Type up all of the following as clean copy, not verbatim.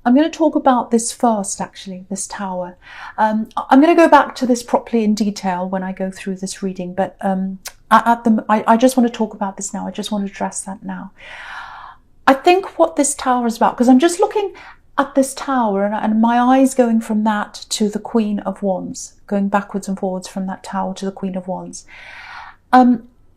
I'm going to talk about this first, actually, this Tower. I'm going to go back to this properly in detail when I go through this reading, but I just want to talk about this now. I just want to address that now. I think what this Tower is about, because I'm just looking at this Tower and my eyes going from that to the Queen of Wands, going backwards and forwards from that Tower to the Queen of Wands.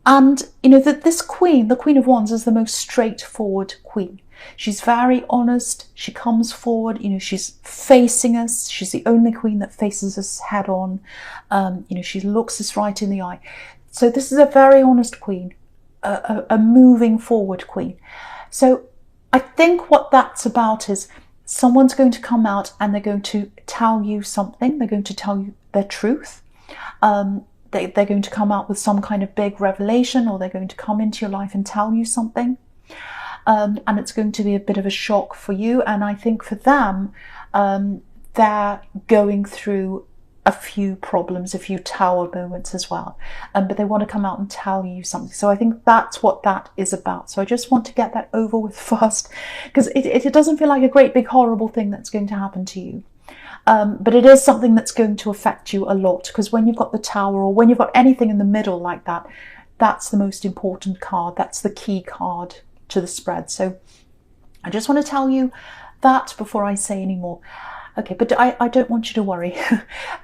And, you know, that this Queen, the Queen of Wands, is the most straightforward Queen. She's very honest. She comes forward, you know, she's facing us. She's the only Queen that faces us head on. You know, she looks us right in the eye. So this is a very honest Queen, a moving forward Queen. So I think what that's about is someone's going to come out and they're going to tell you something. They're going to tell you their truth. They're going to come out with some kind of big revelation, or they're going to come into your life and tell you something. And it's going to be a bit of a shock for you. And I think for them, they're going through a few problems, a few Tower moments as well. But they want to come out and tell you something. So I think that's what that is about. So I just want to get that over with first, because it doesn't feel like a great big horrible thing that's going to happen to you. But it is something that's going to affect you a lot, because when you've got the Tower, or when you've got anything in the middle like that, that's the most important card. That's the key card to the spread. So I just want to tell you that before I say any more. Okay, but I don't want you to worry.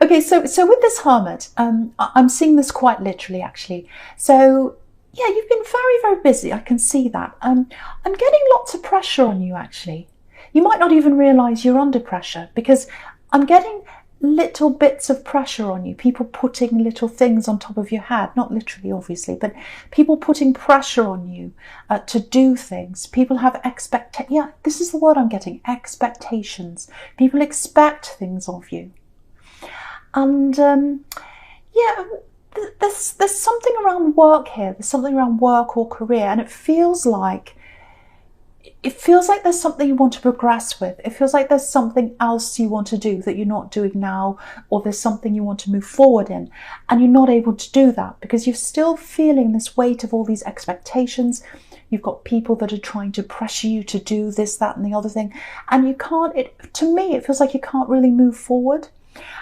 Okay, so with this Hermit, I'm seeing this quite literally, actually. So yeah, you've been very, very busy. I can see that. I'm getting lots of pressure on you, actually. You might not even realise you're under pressure, because I'm getting little bits of pressure on you. People putting little things on top of your head, not literally, obviously, but people putting pressure on you to do things. People have yeah, this is the word I'm getting, expectations. People expect things of you. And yeah, there's something around work here. There's something around work or career, and it feels like there's something you want to progress with. It feels like there's something else you want to do that you're not doing now, or there's something you want to move forward in, and you're not able to do that because you're still feeling this weight of all these expectations. You've got people that are trying to pressure you to do this, that, and the other thing, and you can't. To me, it feels like you can't really move forward.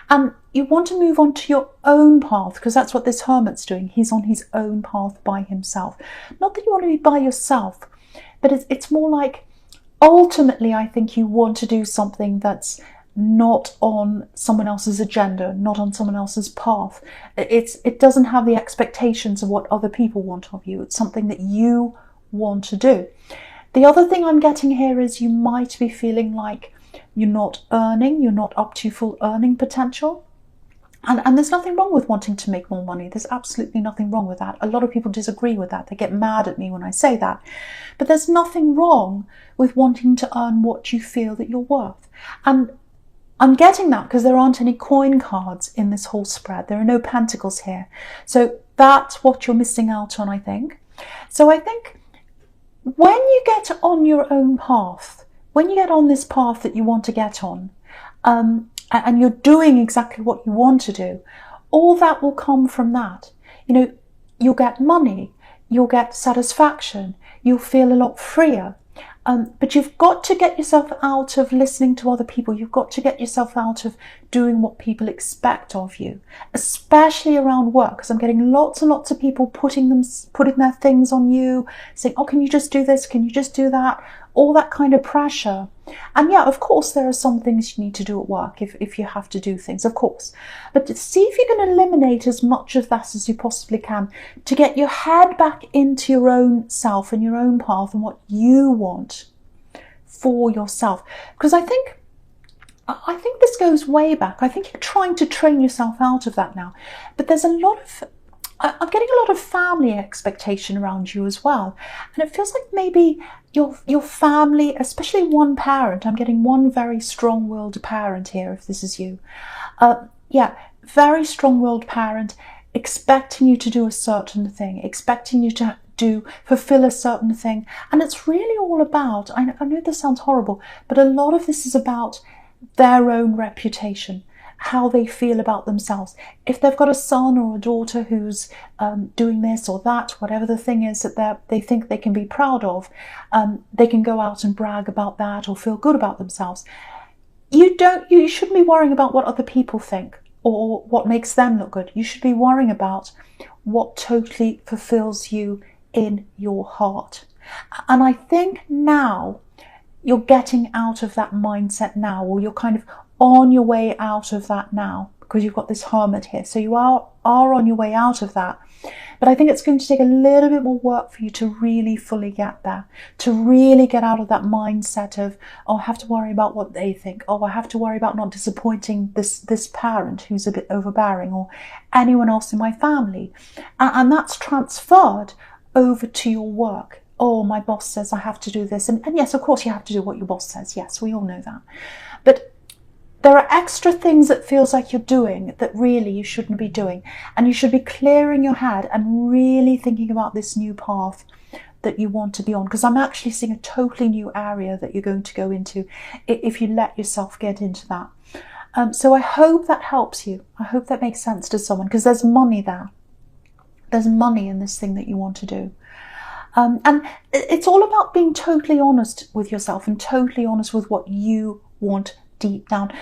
And you want to move on to your own path, because that's what this Hermit's doing. He's on his own path by himself. Not that you want to be by yourself, but it's more like, ultimately, I think you want to do something that's not on someone else's agenda, not on someone else's path. It doesn't have the expectations of what other people want of you. It's something that you want to do. The other thing I'm getting here is you might be feeling like you're not earning, you're not up to full earning potential. And there's nothing wrong with wanting to make more money. There's absolutely nothing wrong with that. A lot of people disagree with that. They get mad at me when I say that. But there's nothing wrong with wanting to earn what you feel that you're worth. And I'm getting that because there aren't any coin cards in this whole spread. There are no pentacles here. So that's what you're missing out on, I think. So I think when you get on your own path, when you get on this path that you want to get on, and you're doing exactly what you want to do, all that will come from that. You know, you'll get money, you'll get satisfaction, you'll feel a lot freer. But you've got to get yourself out of listening to other people. You've got to get yourself out of doing what people expect of you, especially around work, because I'm getting lots and lots of people putting their things on you, saying, oh, can you just do this? Can you just do that? All that kind of pressure. And yeah, of course, there are some things you need to do at work if you have to do things, of course. But see if you can eliminate as much of that as you possibly can to get your head back into your own self and your own path and what you want for yourself. Because I think this goes way back. I think you're trying to train yourself out of that now. But there's a lot of, I'm getting a lot of family expectation around you as well. And it feels like maybe your family, especially one parent, I'm getting one very strong-willed parent here, if this is you. Yeah, very strong-willed parent, expecting you to do a certain thing, expecting you to fulfill a certain thing. And it's really all about, I know this sounds horrible, but a lot of this is about their own reputation, how they feel about themselves. If they've got a son or a daughter who's doing this or that, whatever the thing is that they think they can be proud of, they can go out and brag about that or feel good about themselves. you shouldn't be worrying about what other people think or what makes them look good. You should be worrying about what totally fulfills you in your heart. And I think now you're getting out of that mindset now, or you're kind of on your way out of that now, because you've got this Hermit here. So you are on your way out of that. But I think it's going to take a little bit more work for you to really fully get there, to really get out of that mindset of, oh, I have to worry about what they think. Oh, I have to worry about not disappointing this parent who's a bit overbearing, or anyone else in my family. And that's transferred over to your work. Oh, my boss says I have to do this. And yes, of course you have to do what your boss says. Yes, we all know that. But there are extra things that feels like you're doing that really you shouldn't be doing. And you should be clearing your head and really thinking about this new path that you want to be on. Because I'm actually seeing a totally new area that you're going to go into if you let yourself get into that. So I hope that helps you. I hope that makes sense to someone, because there's money there. There's money in this thing that you want to do. And it's all about being totally honest with yourself and totally honest with what you want deep down.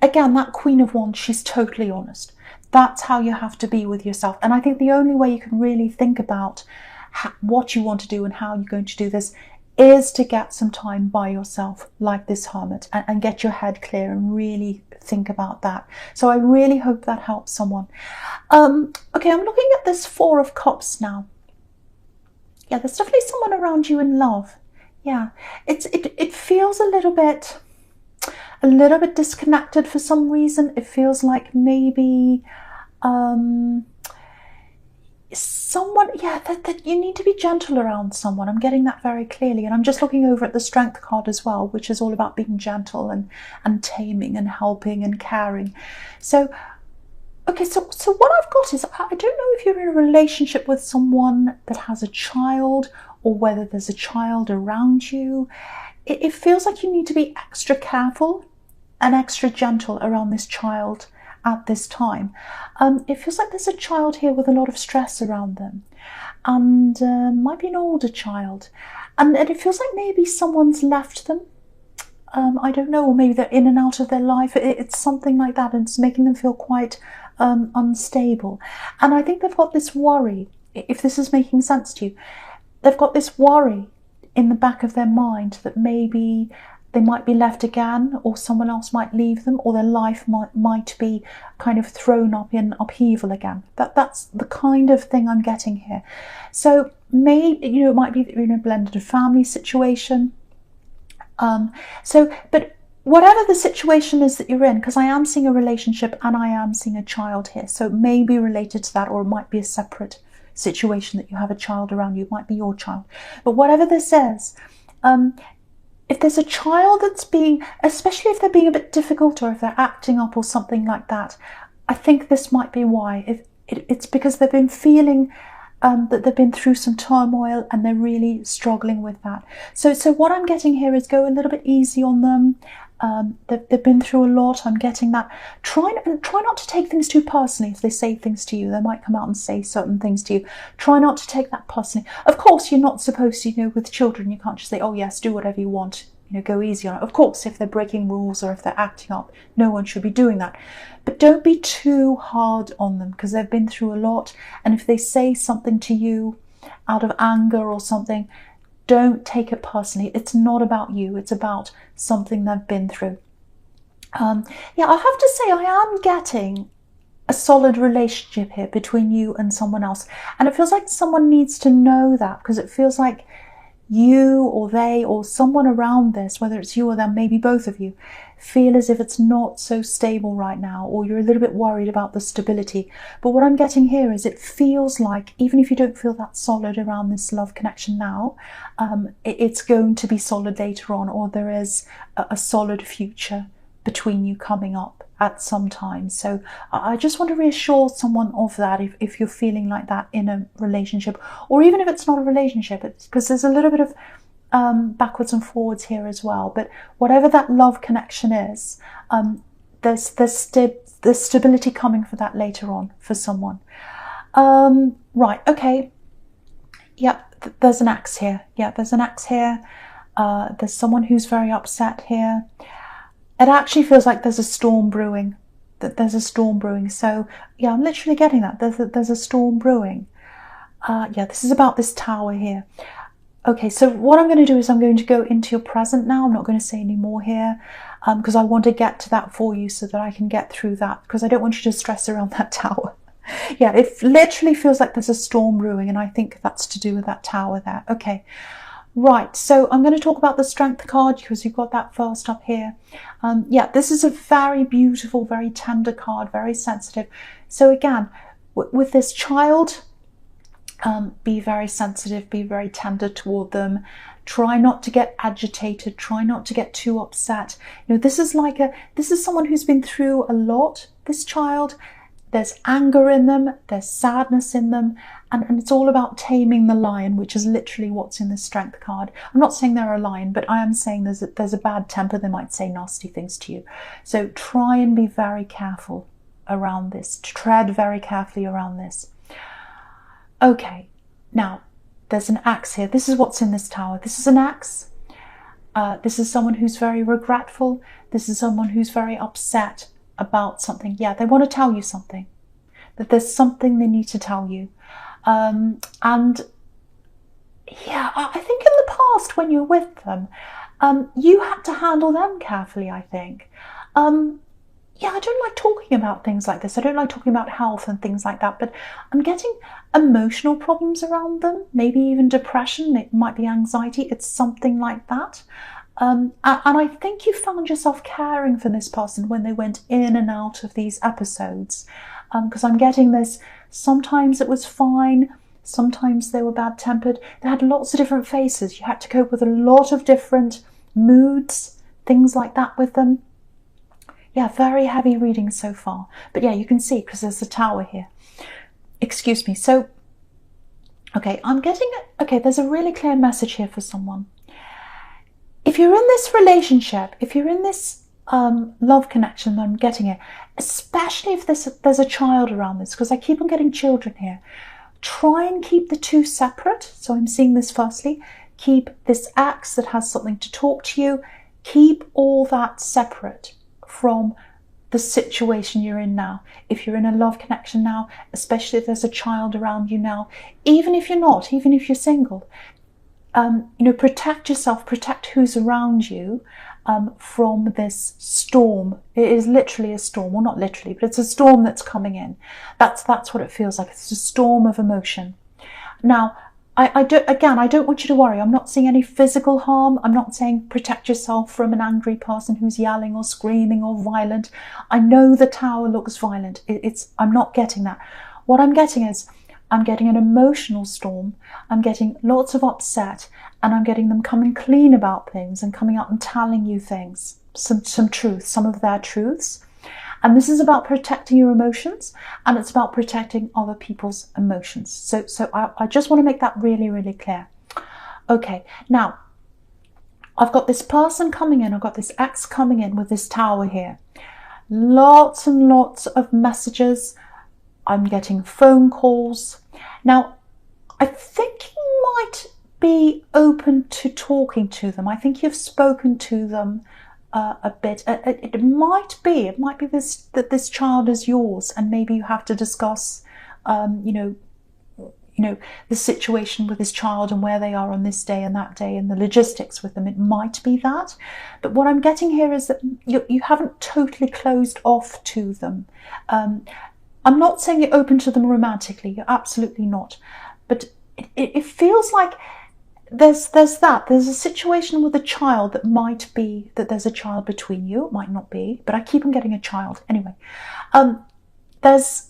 Again, that Queen of Wands, she's totally honest. That's how you have to be with yourself. And I think the only way you can really think about what you want to do and how you're going to do this is to get some time by yourself, like this Hermit, and get your head clear and really think about that. So I really hope that helps someone. Okay, I'm looking at this Four of Cups now. Yeah, there's definitely someone around you in love. Yeah, it feels a little bit disconnected for some reason. It feels like maybe someone, yeah, that you need to be gentle around someone. I'm getting that very clearly. And I'm just looking over at the Strength card as well, which is all about being gentle and taming and helping and caring. So okay, so what I've got is, I don't know if you're in a relationship with someone that has a child, or whether there's a child around you. It feels like you need to be extra careful and extra gentle around this child at this time. It feels like there's a child here with a lot of stress around them, and might be an older child. And it feels like maybe someone's left them. I don't know, or maybe they're in and out of their life. It's something like that, and it's making them feel quite unstable. And I think they've got this worry, if this is making sense to you, they've got this worry in the back of their mind that maybe they might be left again, or someone else might leave them, or their life might be kind of thrown up in upheaval again. That's the kind of thing I'm getting here. So maybe, it might be that you're in a blended family situation. But whatever the situation is that you're in, because I am seeing a relationship and I am seeing a child here, so it may be related to that, or it might be a separate situation that you have a child around you. It might be your child. But whatever this is, if there's a child that's being, especially if they're being a bit difficult, or if they're acting up or something like that, I think this might be why. It's because they've been feeling that they've been through some turmoil and they're really struggling with that. So what I'm getting here is go a little bit easy on them. They've been through a lot. I'm getting that. Try not to take things too personally. If they say things to you, they might come out and say certain things to you. Try not to take that personally. Of course, you're not supposed to, with children, you can't just say, oh yes, do whatever you want. Go easy on it. Of course, if they're breaking rules or if they're acting up, no one should be doing that. But don't be too hard on them, because they've been through a lot. And if they say something to you out of anger or something, don't take it personally. It's not about you. It's about something they've been through. Yeah, I have to say, I am getting a solid relationship here between you and someone else. And it feels like someone needs to know that, because it feels like you or they or someone around this, whether it's you or them, maybe both of you, feel as if it's not so stable right now, or you're a little bit worried about the stability. But what I'm getting here is it feels like, even if you don't feel that solid around this love connection now, it's going to be solid later on, or there is a solid future between you coming up at some time. So I just want to reassure someone of that, if you're feeling like that in a relationship, or even if it's not a relationship, because there's a little bit of backwards and forwards here as well. But whatever that love connection is, there's stability coming for that later on for someone. Right, okay. Yep, there's an axe here. Yeah, there's an axe here. There's someone who's very upset here. It actually feels like there's a storm brewing. That there's a storm brewing. So yeah, I'm literally getting that. There's a storm brewing. Yeah, this is about this tower here. Okay, so what I'm going to do is I'm going to go into your present now. I'm not going to say any more here because I want to get to that for you so that I can get through that, because I don't want you to stress around that tower. Yeah, it literally feels like there's a storm brewing, and I think that's to do with that tower there. Okay, right, so I'm going to talk about the Strength card because you've got that first up here. Yeah, this is a very beautiful, very tender card, very sensitive. So again, with this child, be very sensitive, be very tender toward them. Try not to get agitated, try not to get too upset. You know, this is someone who's been through a lot, this child. There's anger in them, there's sadness in them, and it's all about taming the lion, which is literally what's in the Strength card. I'm not saying they're a lion, but I am saying there's a bad temper. They might say nasty things to you. So try and be very careful around this. Tread very carefully around this. Okay, now there's an axe here. This is what's in this tower. This is an axe. This is someone who's very regretful. This is someone who's very upset about something. Yeah, they want to tell you something. That there's something they need to tell you. And yeah, I think in the past when you're with them, you had to handle them carefully, I think. Yeah, I don't like talking about things like this. I don't like talking about health and things like that, but I'm getting emotional problems around them, maybe even depression. It might be anxiety. It's something like that. And I think you found yourself caring for this person when they went in and out of these episodes. Because I'm getting this, sometimes it was fine, sometimes they were bad-tempered. They had lots of different faces. You had to cope with a lot of different moods, things like that with them. Yeah, very heavy reading so far. But yeah, you can see because there's a tower here. Excuse me. So, okay, I'm getting it. Okay, there's a really clear message here for someone. If you're in this relationship, if you're in this love connection, I'm getting it, especially if there's a child around this, because I keep on getting children here. Try and keep the two separate. So I'm seeing this firstly. Keep this axe that has something to talk to you. Keep all that separate from the situation you're in now. If you're in a love connection now, especially if there's a child around you now, even if you're not, even if you're single, you know, protect yourself, protect who's around you from this storm. It is literally a storm. Well, not literally, but it's a storm that's coming in. That's what it feels like. It's a storm of emotion. Now, I don't want you to worry. I'm not seeing any physical harm. I'm not saying protect yourself from an angry person who's yelling or screaming or violent. I know the tower looks violent. I'm not getting that. What I'm getting is, I'm getting an emotional storm. I'm getting lots of upset, and I'm getting them coming clean about things and coming out and telling you things, some truth, some of their truths. And this is about protecting your emotions, and it's about protecting other people's emotions. So I just want to make that really, really clear. Okay, now, I've got this person coming in, I've got this ex coming in with this tower here. Lots and lots of messages. I'm getting phone calls. Now, I think you might be open to talking to them. I think you've spoken to them a bit. It might be this child is yours, and maybe you have to discuss, you know, the situation with this child and where they are on this day and that day and the logistics with them. It might be that. But what I'm getting here is that you haven't totally closed off to them. I'm not saying you're open to them romantically. You're absolutely not. But it feels like there's a situation with a child that might be that there's a child between you. It might not be, but I keep on getting a child. Anyway, there's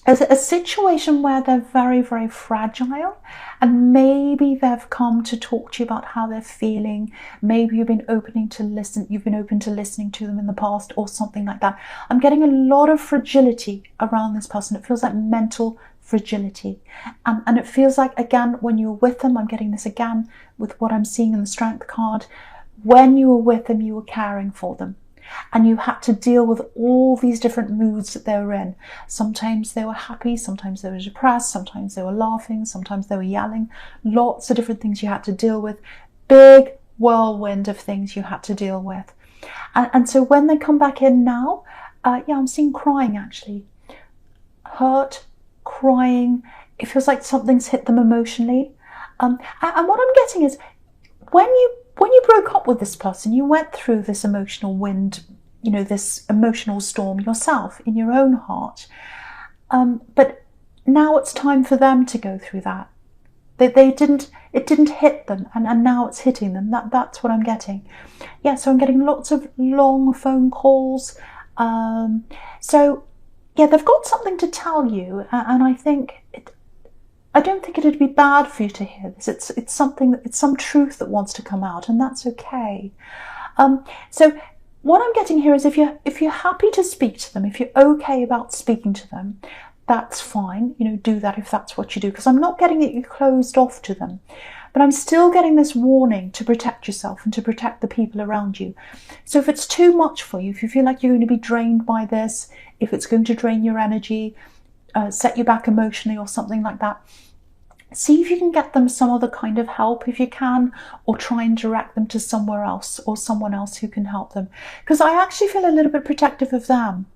a situation where they're very, very fragile, and maybe they've come to talk to you about how they're feeling. Maybe you've been open to listening to them in the past, or something like that. I'm getting a lot of fragility around this person. It feels like mental fragility, and it feels like, again, when you're with them, I'm getting this again with what I'm seeing in the Strength card. When you were with them, you were caring for them. And you had to deal with all these different moods that they were in. Sometimes they were happy, sometimes they were depressed, sometimes they were laughing, sometimes they were yelling. Lots of different things you had to deal with. Big whirlwind of things you had to deal with. And so when they come back in now, yeah, I'm seeing crying actually. Hurt, crying. It feels like something's hit them emotionally. And what I'm getting is when you broke up with this person, you went through this emotional wind, you know, this emotional storm yourself in your own heart. But now it's time for them to go through that. It didn't hit them, and now it's hitting them. That's what I'm getting. Yeah, so I'm getting lots of long phone calls. So yeah, they've got something to tell you, and I don't think it'd be bad for you to hear this. It's some truth that wants to come out, and that's okay. So what I'm getting here is if you're happy to speak to them, if you're okay about speaking to them, that's fine. You know, do that if that's what you do, because I'm not getting that you're closed off to them, but I'm still getting this warning to protect yourself and to protect the people around you. So if it's too much for you, if you feel like you're going to be drained by this, if it's going to drain your energy, set you back emotionally or something like that, see if you can get them some other kind of help if you can, or try and direct them to somewhere else or someone else who can help them. Because I actually feel a little bit protective of them,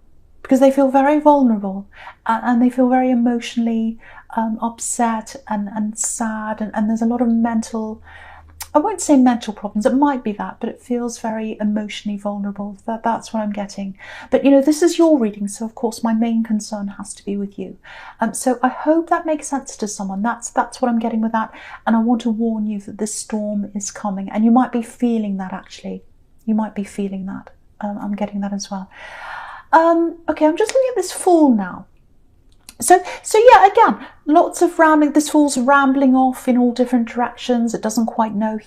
because they feel very vulnerable and they feel very emotionally upset and sad, and there's a lot of mental, I won't say mental problems, it might be that, but it feels very emotionally vulnerable. That's what I'm getting. But you know, this is your reading, so of course my main concern has to be with you. So I hope that makes sense to someone. That's what I'm getting with that, and I want to warn you that this storm is coming, and you might be feeling that actually. You might be feeling that. I'm getting that as well. Okay, I'm just looking at this Fool now. So yeah, again, lots of rambling. This Fool's rambling off in all different directions. He doesn't quite know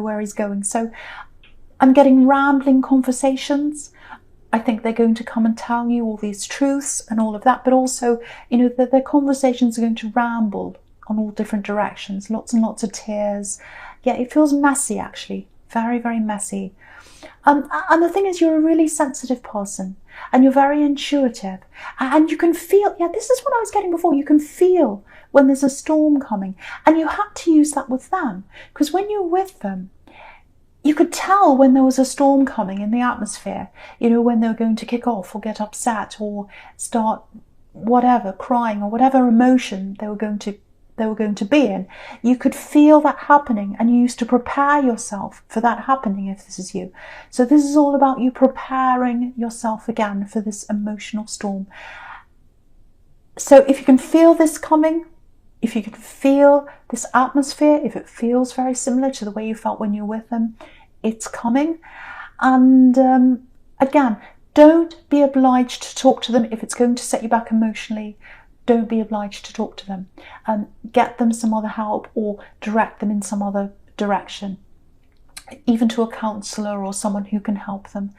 where he's going. So I'm getting rambling conversations. I think they're going to come and tell you all these truths and all of that, but also, you know, their conversations are going to ramble on all different directions. Lots and lots of tears. Yeah, it feels messy actually. Very, very messy. And the thing is, you're a really sensitive person, and you're very intuitive, and you can feel, yeah, this is what I was getting before, you can feel when there's a storm coming, and you had to use that with them, because when you're with them, you could tell when there was a storm coming in the atmosphere, you know, when they were going to kick off or get upset or start whatever, crying or whatever emotion they were going to be in. You could feel that happening, and you used to prepare yourself for that happening if this is you. So this is all about you preparing yourself again for this emotional storm. So if you can feel this coming, if you can feel this atmosphere, if it feels very similar to the way you felt when you're with them, it's coming. And again, don't be obliged to talk to them if it's going to set you back emotionally. Don't be obliged to talk to them. Get them some other help, or direct them in some other direction, even to a counsellor or someone who can help them.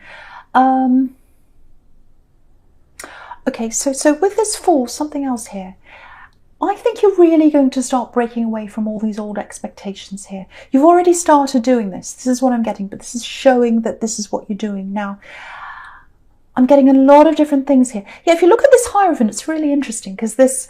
Okay, so with this Fool, something else here. I think you're really going to start breaking away from all these old expectations here. You've already started doing this. This is what I'm getting, but this is showing that this is what you're doing now. I'm getting a lot of different things here. Yeah, if you look at this Hierophant, it's really interesting, because this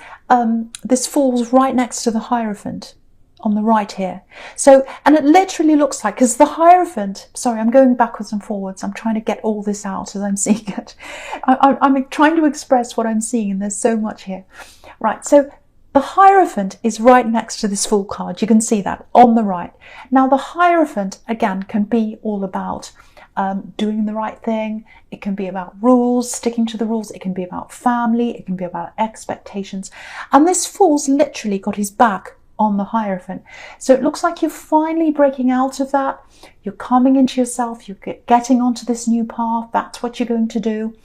Fool's right next to the Hierophant on the right here. So, and it literally looks like, because the Hierophant, sorry, I'm going backwards and forwards. I'm trying to get all this out as I'm seeing it. I'm trying to express what I'm seeing, and there's so much here. Right, so the Hierophant is right next to this Fool card. You can see that on the right. Now, the Hierophant, again, can be all about doing the right thing. It can be about rules, sticking to the rules. It can be about family. It can be about expectations. And this Fool's literally got his back on the Hierophant. So it looks like you're finally breaking out of that. You're coming into yourself. You're getting onto this new path. That's what you're going to do.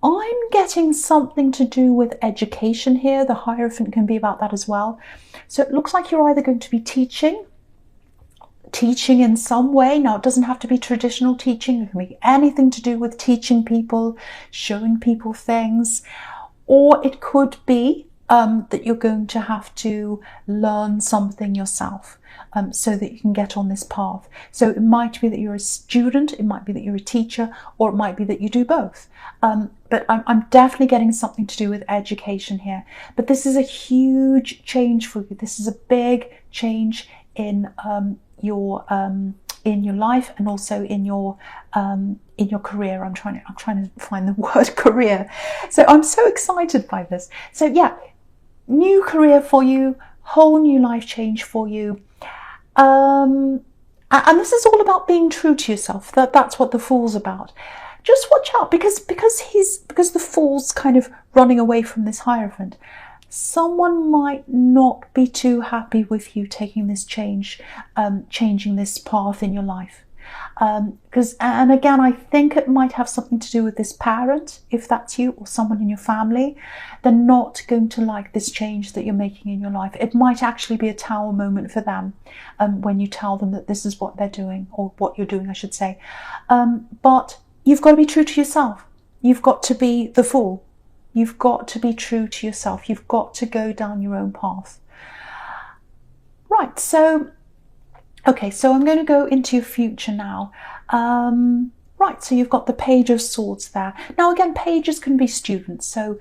I'm getting something to do with education here. The Hierophant can be about that as well. So it looks like you're either going to be teaching in some way. Now, it doesn't have to be traditional teaching. It can be anything to do with teaching people, showing people things, or it could be that you're going to have to learn something yourself so that you can get on this path. So it might be that you're a student, it might be that you're a teacher, or it might be that you do both. But I'm definitely getting something to do with education here. But this is a huge change for you. This is a big change in your in your life and also in your career. I'm trying to find the word career. So I'm so excited by this. So yeah, new career for you, whole new life change for you. And this is all about being true to yourself. That's what the Fool's about. Just watch out, because the Fool's kind of running away from this Hierophant. Someone might not be too happy with you taking this change, changing this path in your life. And again, I think it might have something to do with this parent, if that's you or someone in your family. They're not going to like this change that you're making in your life. It might actually be a Tower moment for them when you tell them that this is what they're doing, or what you're doing, I should say. But you've got to be true to yourself. You've got to be the Fool. You've got to be true to yourself. You've got to go down your own path. Right, so, okay, so I'm going to go into your future now. Right, so you've got the Page of Swords there. Now, again, pages can be students, so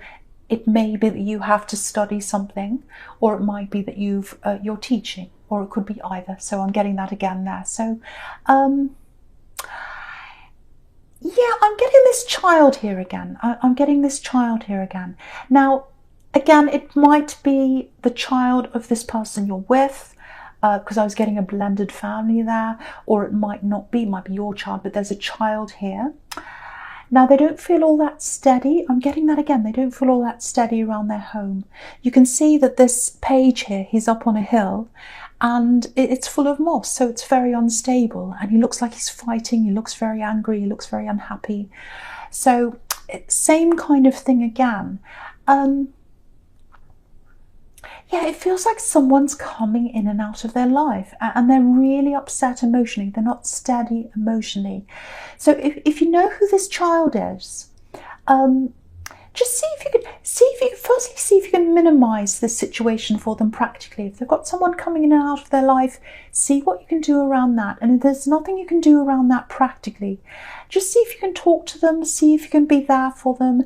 it may be that you have to study something, or it might be that you're teaching, or it could be either. So I'm getting that again there. So, yeah, I'm getting this child here again. I'm getting this child here again. Now, again, it might be the child of this person you're with, because I was getting a blended family there, or it might not be, it might be your child, but there's a child here. Now, they don't feel all that steady. I'm getting that again. They don't feel all that steady around their home. You can see that this page here, he's up on a hill, and it's full of moss, so it's very unstable, and he looks like he's fighting. He looks very angry. He looks very unhappy. So same kind of thing again. Yeah, it feels like someone's coming in and out of their life, and they're really upset emotionally. They're not steady emotionally. So if you know who this child is, just see if you can minimize this situation for them practically. If they've got someone coming in and out of their life, see what you can do around that. And if there's nothing you can do around that practically, just see if you can talk to them, see if you can be there for them,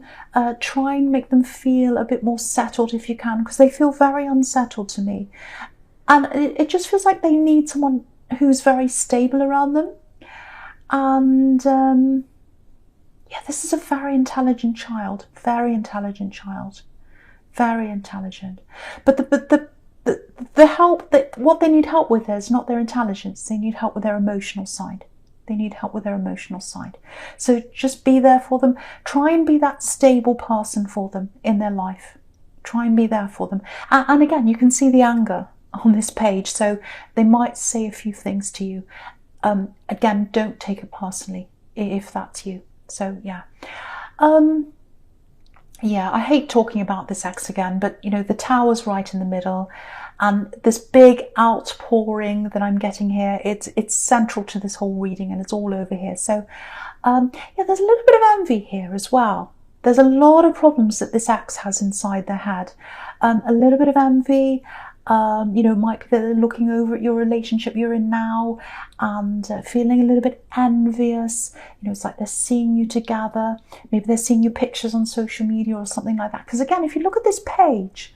try and make them feel a bit more settled if you can, because they feel very unsettled to me. And it just feels like they need someone who's very stable around them. And yeah, this is a very intelligent child, very intelligent child, very intelligent. But the help that what they need help with is not their intelligence. They need help with their emotional side. They need help with their emotional side. So just be there for them. Try and be that stable person for them in their life. Try and be there for them. And again, you can see the anger on this page. So they might say a few things to you. Again, don't take it personally if that's you. So yeah, yeah, I hate talking about this ex again, but you know, the Tower's right in the middle, and this big outpouring that I'm getting here, it's central to this whole reading, and it's all over here. So yeah, there's a little bit of envy here as well. There's a lot of problems that this ex has inside their head. A little bit of envy. You know, might be that they're looking over at your relationship you're in now and feeling a little bit envious. You know, it's like they're seeing you together. Maybe they're seeing your pictures on social media or something like that. Because again, if you look at this page,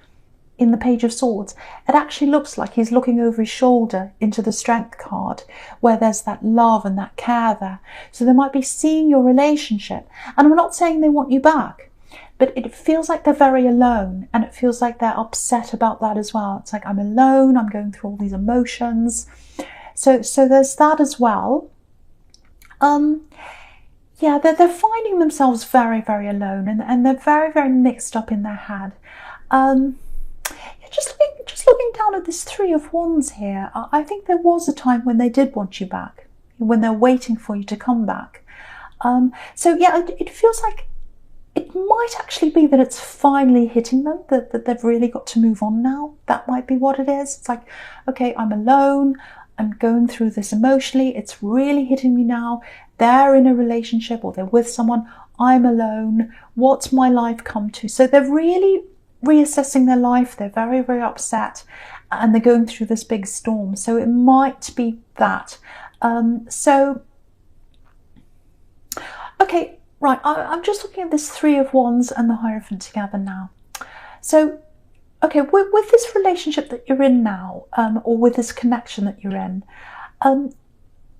in the Page of Swords, it actually looks like he's looking over his shoulder into the Strength card, where there's that love and that care there. So they might be seeing your relationship. And I'm not saying they want you back, but it feels like they're very alone, and it feels like they're upset about that as well. It's like, I'm alone, I'm going through all these emotions. So there's that as well. Yeah, they're finding themselves very, very alone, and they're very, very mixed up in their head. Just looking down at this Three of Wands here, I think there was a time when they did want you back, when they're waiting for you to come back. So yeah, it feels like it might actually be that it's finally hitting them, that they've really got to move on now. That might be what it is. It's like, okay, I'm alone, I'm going through this emotionally, it's really hitting me now. They're in a relationship or they're with someone, I'm alone, what's my life come to? So they're really reassessing their life, they're very, very upset, and they're going through this big storm. So it might be that. So, okay, right, I'm just looking at this Three of Wands and the Hierophant together now. So, okay, with this relationship that you're in now, or with this connection that you're in,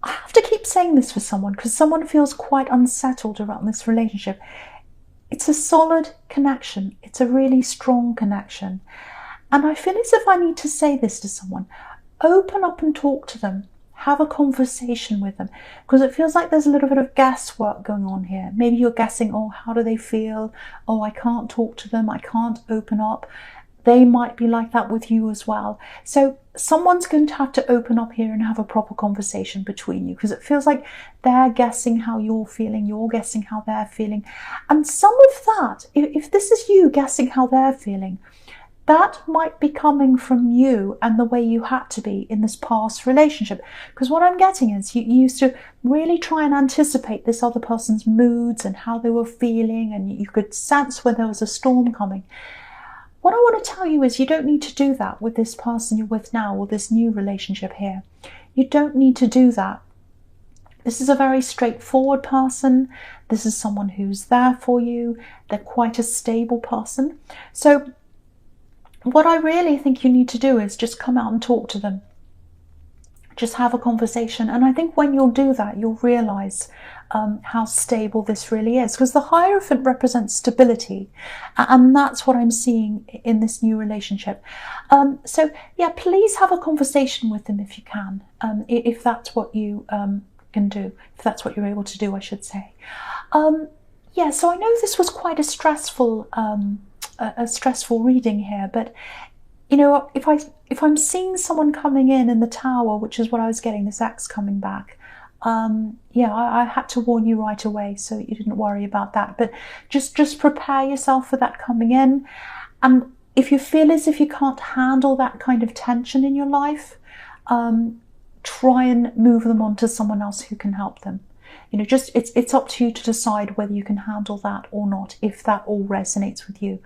I have to keep saying this for someone because someone feels quite unsettled around this relationship. It's a solid connection. It's a really strong connection. And I feel as if I need to say this to someone. Open up and talk to them. Have a conversation with them, because it feels like there's a little bit of guesswork going on here. Maybe you're guessing, oh, how do they feel? Oh, I can't talk to them. I can't open up. They might be like that with you as well. So someone's going to have to open up here and have a proper conversation between you, because it feels like they're guessing how you're feeling, you're guessing how they're feeling. And some of that, if this is you guessing how they're feeling, that might be coming from you and the way you had to be in this past relationship. Because what I'm getting is you used to really try and anticipate this other person's moods and how they were feeling, and you could sense when there was a storm coming. What I want to tell you is you don't need to do that with this person you're with now, or this new relationship here. You don't need to do that. This is a very straightforward person. This is someone who's there for you. They're quite a stable person. So what I really think you need to do is just come out and talk to them. Just have a conversation. And I think when you'll do that, you'll realize how stable this really is. Because the Hierophant represents stability. And that's what I'm seeing in this new relationship. So yeah, please have a conversation with them if you can. If that's what you can do. If that's what you're able to do, I should say. Yeah, so I know this was quite a stressful reading here, but you know, if I'm seeing someone coming in the Tower, which is what I was getting, this ex coming back, yeah, I had to warn you right away, so you didn't worry about that. But just prepare yourself for that coming in. And if you feel as if you can't handle that kind of tension in your life, try and move them on to someone else who can help them. You know, just it's up to you to decide whether you can handle that or not, if that all resonates with you.